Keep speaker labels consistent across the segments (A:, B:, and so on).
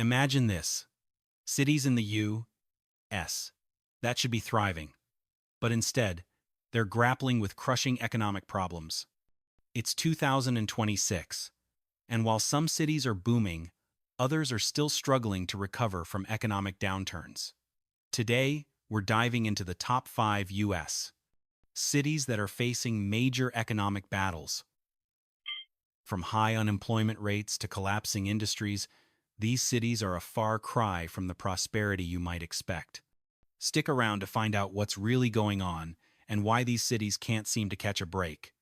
A: Imagine this. Cities in the U.S. that should be thriving. But instead, they're grappling with crushing economic problems. It's 2026, and while some cities are booming, others are still struggling to recover from economic downturns. Today, we're diving into the top 5 U.S. cities that are facing major economic battles. From high unemployment rates to collapsing industries, these cities are a far cry from the prosperity you might expect. Stick around to find out what's really going on and why these cities can't seem to catch a break.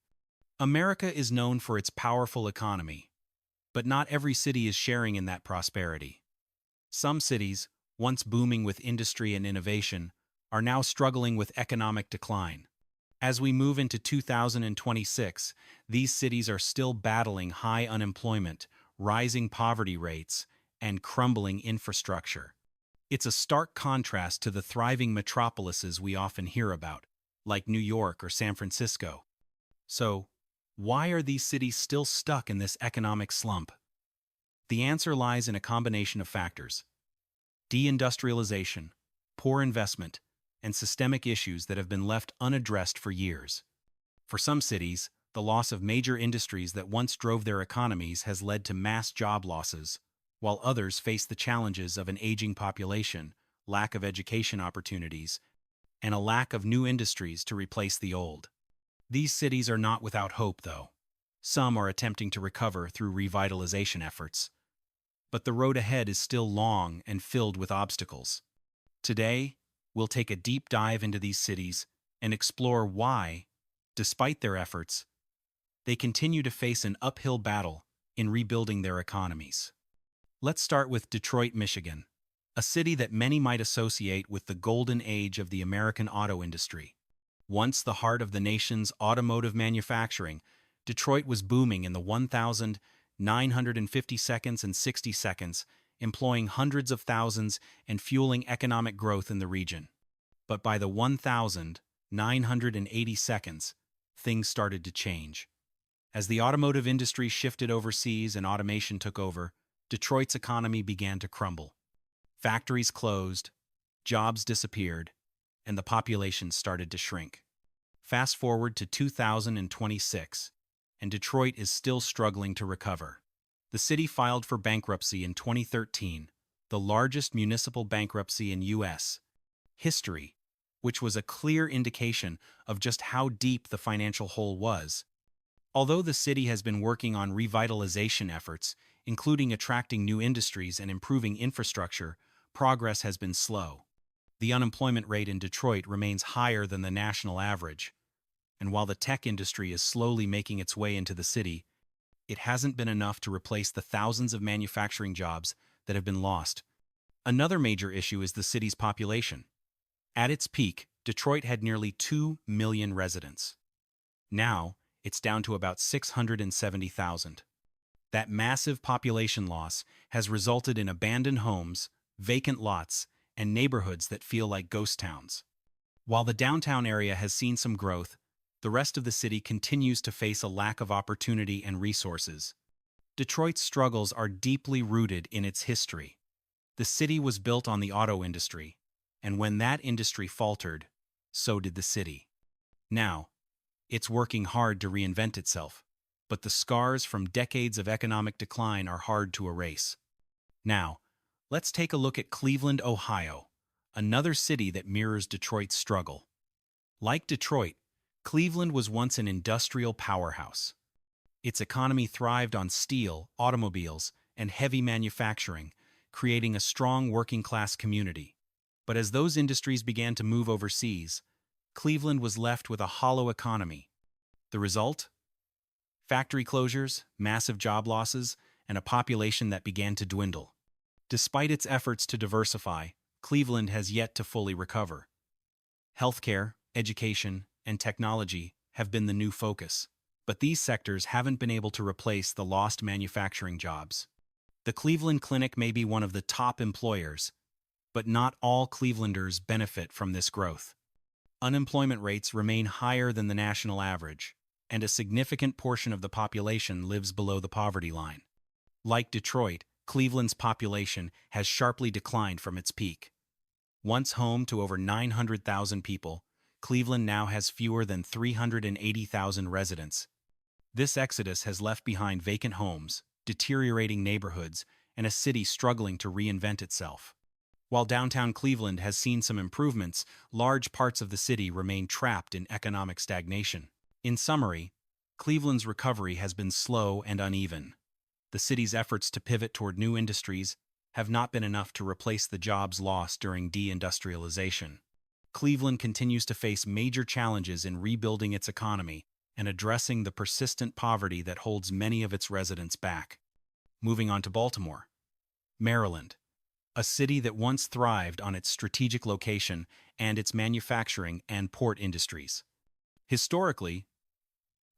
A: America is known for its powerful economy, but not every city is sharing in that prosperity. Some cities, once booming with industry and innovation, are now struggling with economic decline. As we move into 2026, these cities are still battling high unemployment, rising poverty rates, and crumbling infrastructure. It's a stark contrast to the thriving metropolises we often hear about, like New York or San Francisco. So, why are these cities still stuck in this economic slump? The answer lies in a combination of factors: deindustrialization, poor investment, and systemic issues that have been left unaddressed for years. For some cities, the loss of major industries that once drove their economies has led to mass job losses, while others face the challenges of an aging population, lack of education opportunities, and a lack of new industries to replace the old. These cities are not without hope, though. Some are attempting to recover through revitalization efforts. But the road ahead is still long and filled with obstacles. Today, we'll take a deep dive into these cities and explore why, despite their efforts, they continue to face an uphill battle in rebuilding their economies. Let's start with Detroit, Michigan, a city that many might associate with the golden age of the American auto industry. Once the heart of the nation's automotive manufacturing, Detroit was booming in the 1,950 seconds and 60 seconds, employing hundreds of thousands and fueling economic growth in the region. But by the 1,980 seconds, things started to change. As the automotive industry shifted overseas and automation took over, Detroit's economy began to crumble. Factories closed, jobs disappeared, and the population started to shrink. Fast forward to 2026, and Detroit is still struggling to recover. The city filed for bankruptcy in 2013, the largest municipal bankruptcy in U.S. history, which was a clear indication of just how deep the financial hole was. Although the city has been working on revitalization efforts, including attracting new industries and improving infrastructure, progress has been slow. The unemployment rate in Detroit remains higher than the national average, and while the tech industry is slowly making its way into the city, it hasn't been enough to replace the thousands of manufacturing jobs that have been lost. Another major issue is the city's population. At its peak, Detroit had nearly 2 million residents. Now, it's down to about 670,000. That massive population loss has resulted in abandoned homes, vacant lots, and neighborhoods that feel like ghost towns. While the downtown area has seen some growth, the rest of the city continues to face a lack of opportunity and resources. Detroit's struggles are deeply rooted in its history. The city was built on the auto industry, and when that industry faltered, so did the city. Now, it's working hard to reinvent itself, but the scars from decades of economic decline are hard to erase. Now, let's take a look at Cleveland, Ohio, another city that mirrors Detroit's struggle. Like Detroit, Cleveland was once an industrial powerhouse. Its economy thrived on steel, automobiles, and heavy manufacturing, creating a strong working-class community. But as those industries began to move overseas, Cleveland was left with a hollow economy. The result? Factory closures, massive job losses, and a population that began to dwindle. Despite its efforts to diversify, Cleveland has yet to fully recover. Healthcare, education, and technology have been the new focus, but these sectors haven't been able to replace the lost manufacturing jobs. The Cleveland Clinic may be one of the top employers, but not all Clevelanders benefit from this growth. Unemployment rates remain higher than the national average, and a significant portion of the population lives below the poverty line. Like Detroit, Cleveland's population has sharply declined from its peak. Once home to over 900,000 people, Cleveland now has fewer than 380,000 residents. This exodus has left behind vacant homes, deteriorating neighborhoods, and a city struggling to reinvent itself. While downtown Cleveland has seen some improvements, large parts of the city remain trapped in economic stagnation. In summary, Cleveland's recovery has been slow and uneven. The city's efforts to pivot toward new industries have not been enough to replace the jobs lost during deindustrialization. Cleveland continues to face major challenges in rebuilding its economy and addressing the persistent poverty that holds many of its residents back. Moving on to Baltimore, Maryland, a city that once thrived on its strategic location and its manufacturing and port industries. Historically,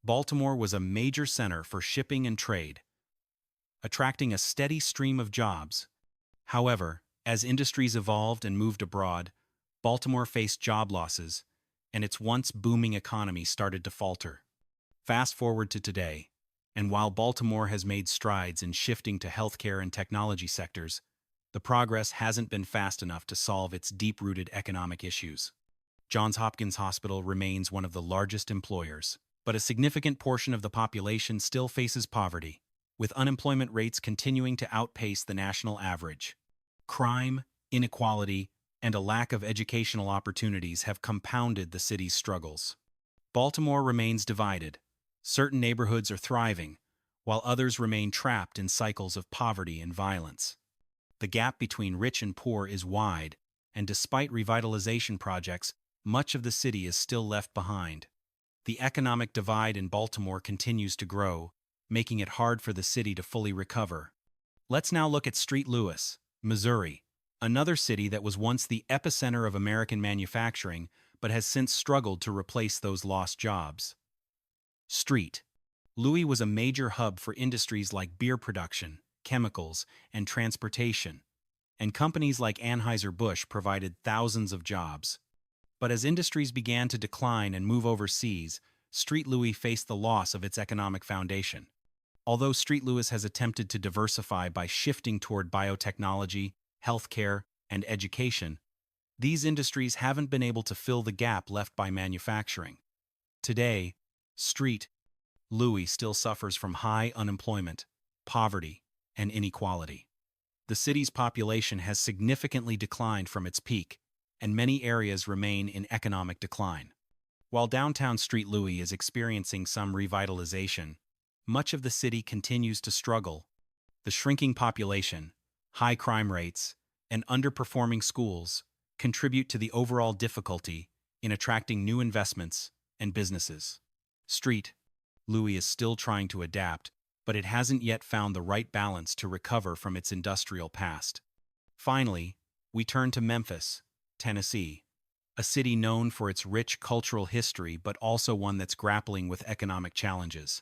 A: Baltimore was a major center for shipping and trade, attracting a steady stream of jobs. However, as industries evolved and moved abroad, Baltimore faced job losses, and its once booming economy started to falter. Fast forward to today, and while Baltimore has made strides in shifting to healthcare and technology sectors, the progress hasn't been fast enough to solve its deep-rooted economic issues. Johns Hopkins Hospital remains one of the largest employers, but a significant portion of the population still faces poverty, with unemployment rates continuing to outpace the national average. Crime, inequality, and a lack of educational opportunities have compounded the city's struggles. Baltimore remains divided. Certain neighborhoods are thriving, while others remain trapped in cycles of poverty and violence. The gap between rich and poor is wide, and despite revitalization projects, much of the city is still left behind. The economic divide in Baltimore continues to grow, making it hard for the city to fully recover. Let's now look at St. Louis, Missouri, another city that was once the epicenter of American manufacturing but has since struggled to replace those lost jobs. St. Louis was a major hub for industries like beer production, chemicals, and transportation, and companies like Anheuser-Busch provided thousands of jobs. But as industries began to decline and move overseas, St. Louis faced the loss of its economic foundation. Although St. Louis has attempted to diversify by shifting toward biotechnology, healthcare, and education, these industries haven't been able to fill the gap left by manufacturing. Today, St. Louis still suffers from high unemployment, poverty, and inequality. The city's population has significantly declined from its peak, and many areas remain in economic decline. While downtown St. Louis is experiencing some revitalization, much of the city continues to struggle. The shrinking population, high crime rates, and underperforming schools contribute to the overall difficulty in attracting new investments and businesses. St. Louis is still trying to adapt, but it hasn't yet found the right balance to recover from its industrial past. Finally, we turn to Memphis, Tennessee, a city known for its rich cultural history but also one that's grappling with economic challenges.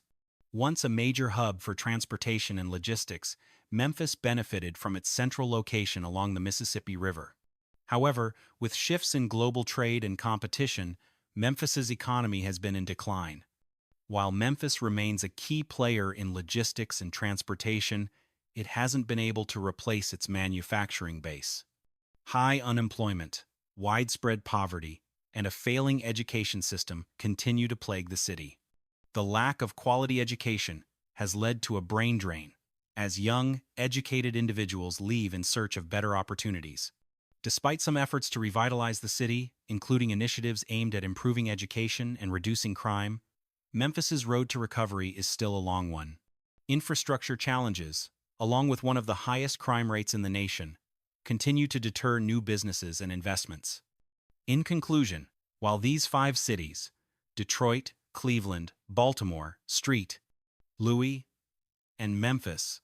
A: Once a major hub for transportation and logistics, Memphis benefited from its central location along the Mississippi River. However, with shifts in global trade and competition, Memphis's economy has been in decline. While Memphis remains a key player in logistics and transportation, it hasn't been able to replace its manufacturing base. High unemployment, widespread poverty, and a failing education system continue to plague the city. The lack of quality education has led to a brain drain, as young, educated individuals leave in search of better opportunities. Despite some efforts to revitalize the city, including initiatives aimed at improving education and reducing crime, Memphis's road to recovery is still a long one. Infrastructure challenges, along with one of the highest crime rates in the nation, continue to deter new businesses and investments. In conclusion, while these 5 cities, Detroit, Cleveland, Baltimore, St. Louis, and Memphis,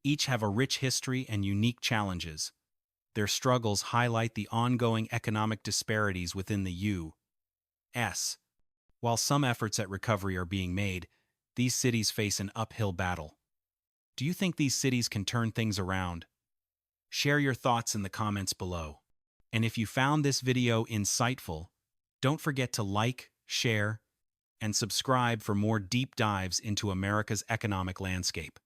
A: each have a rich history and unique challenges, their struggles highlight the ongoing economic disparities within the U.S. While some efforts at recovery are being made, these cities face an uphill battle. Do you think these cities can turn things around? Share your thoughts in the comments below. And if you found this video insightful, don't forget to like, share, and subscribe for more deep dives into America's economic landscape.